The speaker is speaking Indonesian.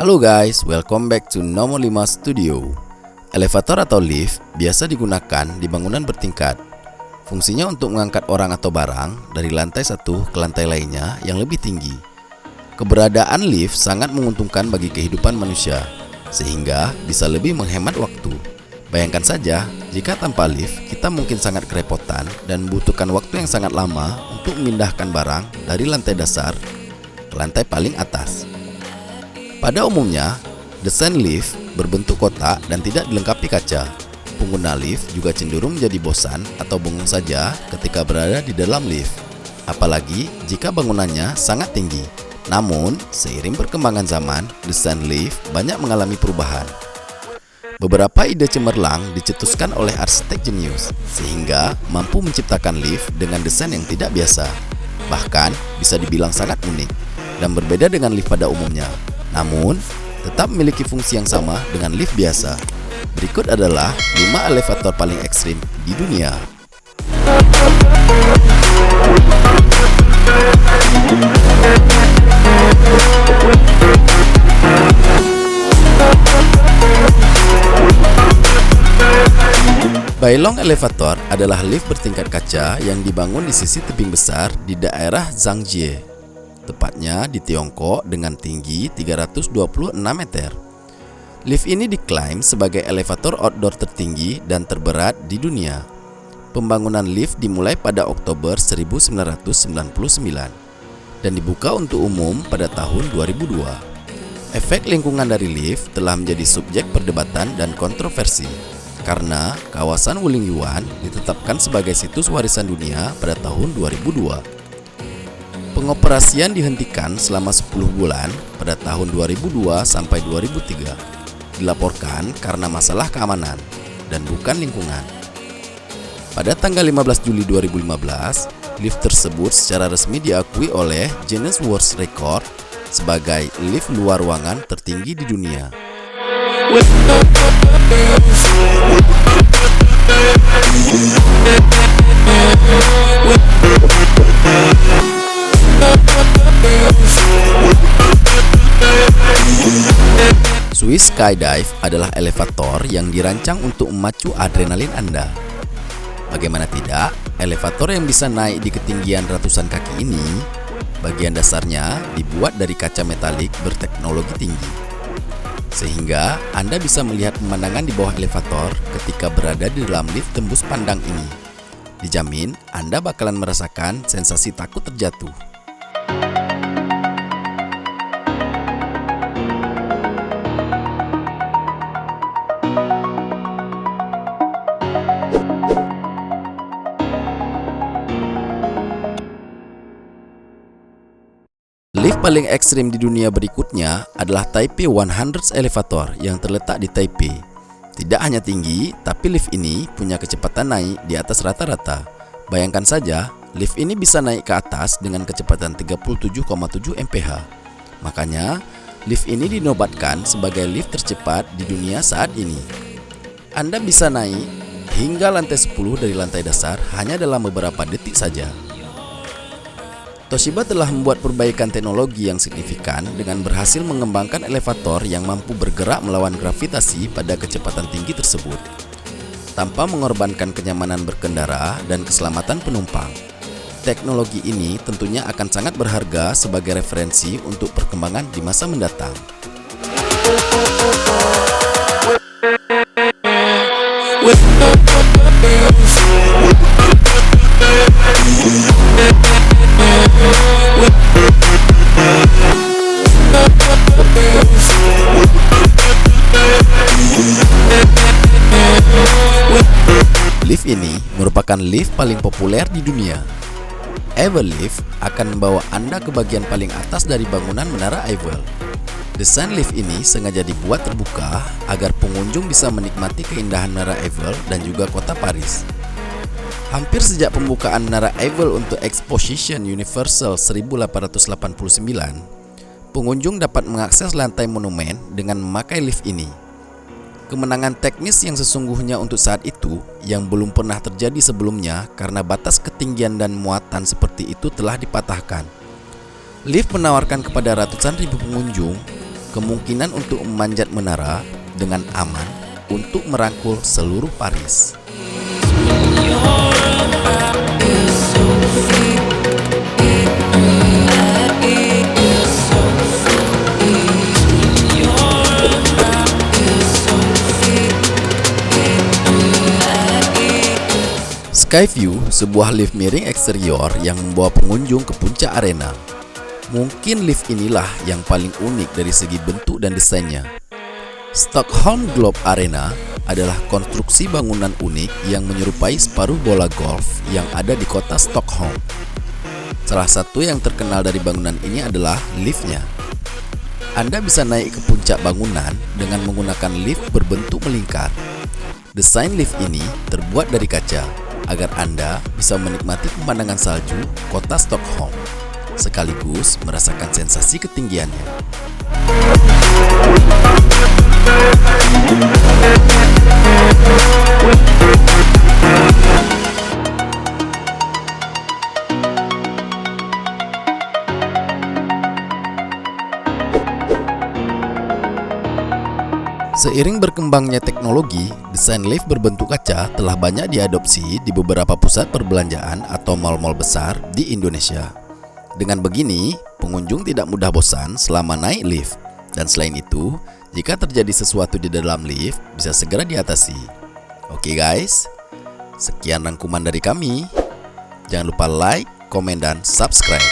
Halo guys, welcome back to Nomo 5 Studio. Elevator atau lift biasa digunakan di bangunan bertingkat. Fungsinya untuk mengangkat orang atau barang dari lantai satu ke lantai lainnya yang lebih tinggi. Keberadaan lift sangat menguntungkan bagi kehidupan manusia, sehingga bisa lebih menghemat waktu. Bayangkan saja, jika tanpa lift, kita mungkin sangat kerepotan dan membutuhkan waktu yang sangat lama untuk memindahkan barang dari lantai dasar ke lantai paling atas. Pada umumnya, desain lift berbentuk kotak dan tidak dilengkapi kaca. Pengguna lift juga cenderung menjadi bosan atau bengong saja ketika berada di dalam lift, apalagi jika bangunannya sangat tinggi. Namun, seiring perkembangan zaman, desain lift banyak mengalami perubahan. Beberapa ide cemerlang dicetuskan oleh arsitek jenius, sehingga mampu menciptakan lift dengan desain yang tidak biasa. Bahkan, bisa dibilang sangat unik dan berbeda dengan lift pada umumnya. Namun, tetap memiliki fungsi yang sama dengan lift biasa. Berikut adalah 5 elevator paling ekstrim di dunia. Bailong Elevator adalah lift bertingkat kaca yang dibangun di sisi tebing besar di daerah Zhangjié, tepatnya di Tiongkok dengan tinggi 326 meter. Lift ini diklaim sebagai elevator outdoor tertinggi dan terberat di dunia. Pembangunan lift dimulai pada Oktober 1999 dan dibuka untuk umum pada tahun 2002. Efek lingkungan dari lift telah menjadi subjek perdebatan dan kontroversi karena kawasan Wulingyuan ditetapkan sebagai situs warisan dunia pada tahun 2002. Pengoperasian dihentikan selama 10 bulan pada tahun 2002 sampai 2003. Dilaporkan karena masalah keamanan dan bukan lingkungan. Pada tanggal 15 Juli 2015, lift tersebut secara resmi diakui oleh Guinness World Record sebagai lift luar ruangan tertinggi di dunia. Swiss Skydive adalah elevator yang dirancang untuk memacu adrenalin Anda. Bagaimana tidak, elevator yang bisa naik di ketinggian ratusan kaki ini, bagian dasarnya dibuat dari kaca metalik berteknologi tinggi. Sehingga Anda bisa melihat pemandangan di bawah elevator ketika berada di dalam lift tembus pandang ini. Dijamin Anda bakalan merasakan sensasi takut terjatuh. Lift paling ekstrim di dunia berikutnya adalah Taipei 100 Elevator yang terletak di Taipei. Tidak hanya tinggi, tapi lift ini punya kecepatan naik di atas rata-rata. Bayangkan saja, lift ini bisa naik ke atas dengan kecepatan 37,7 mph. Makanya, lift ini dinobatkan sebagai lift tercepat di dunia saat ini. Anda bisa naik hingga lantai 10 dari lantai dasar hanya dalam beberapa detik saja. Toshiba telah membuat perbaikan teknologi yang signifikan dengan berhasil mengembangkan elevator yang mampu bergerak melawan gravitasi pada kecepatan tinggi tersebut, tanpa mengorbankan kenyamanan berkendara dan keselamatan penumpang. Teknologi ini tentunya akan sangat berharga sebagai referensi untuk perkembangan di masa mendatang. Lift ini merupakan lift paling populer di dunia. Eiffel Lift akan membawa Anda ke bagian paling atas dari bangunan Menara Eiffel. Desain lift ini sengaja dibuat terbuka agar pengunjung bisa menikmati keindahan Menara Eiffel dan juga kota Paris. Hampir sejak pembukaan Menara Eiffel untuk Exposition Universal 1889, pengunjung dapat mengakses lantai monumen dengan memakai lift ini. Kemenangan teknis yang sesungguhnya untuk saat itu yang belum pernah terjadi sebelumnya karena batas ketinggian dan muatan seperti itu telah dipatahkan. Lift menawarkan kepada ratusan ribu pengunjung kemungkinan untuk memanjat menara dengan aman untuk merangkul seluruh Paris. Skyview, sebuah lift miring eksterior yang membawa pengunjung ke puncak arena. Mungkin lift inilah yang paling unik dari segi bentuk dan desainnya. Stockholm Globe Arena adalah konstruksi bangunan unik yang menyerupai separuh bola golf yang ada di kota Stockholm. Salah satu yang terkenal dari bangunan ini adalah liftnya. Anda bisa naik ke puncak bangunan dengan menggunakan lift berbentuk melingkar. Desain lift ini terbuat dari kaca, agar Anda bisa menikmati pemandangan salju kota Stockholm, sekaligus merasakan sensasi ketinggiannya. Seiring berkembangnya teknologi, desain lift berbentuk kaca telah banyak diadopsi di beberapa pusat perbelanjaan atau mal-mal besar di Indonesia. Dengan begini, pengunjung tidak mudah bosan selama naik lift. Dan selain itu, jika terjadi sesuatu di dalam lift, bisa segera diatasi. Oke guys, sekian rangkuman dari kami. Jangan lupa like, komen, dan subscribe.